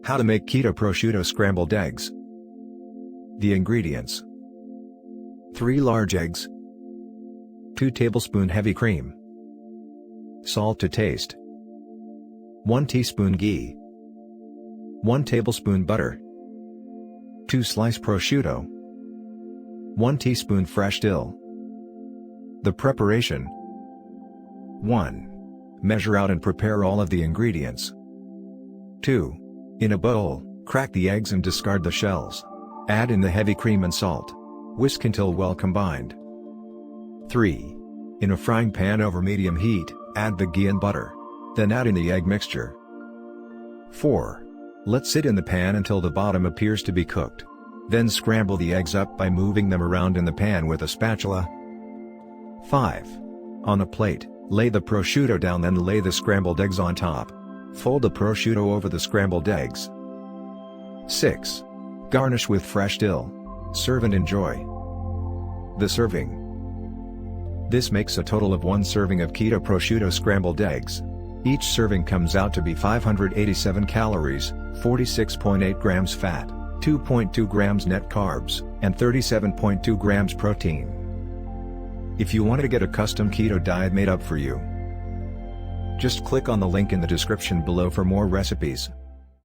How to make Keto Prosciutto Scrambled Eggs. The ingredients: 3 large eggs, 2 tablespoon heavy cream, salt to taste, 1 teaspoon ghee, 1 tablespoon butter, 2 sliced prosciutto, 1 teaspoon fresh dill. The preparation: 1. Measure out and prepare all of the ingredients. 2. In a bowl, crack the eggs and discard the shells. Add in the heavy cream and salt. Whisk until well combined. 3. In a frying pan over medium heat, add the ghee and butter. Then add in the egg mixture. 4. Let sit in the pan until the bottom appears to be cooked. Then scramble the eggs up by moving them around in the pan with a spatula. 5. On a plate, lay the prosciutto down, then lay the scrambled eggs on top. Fold the prosciutto over the scrambled eggs. 6. Garnish with fresh dill. Serve and enjoy. The serving. This makes a total of 1 serving of Keto Prosciutto Scrambled Eggs. Each serving comes out to be 587 calories, 46.8 grams fat, 2.2 grams net carbs, and 37.2 grams protein. If you want to get a custom keto diet made up for you, just click on the link in the description below for more recipes.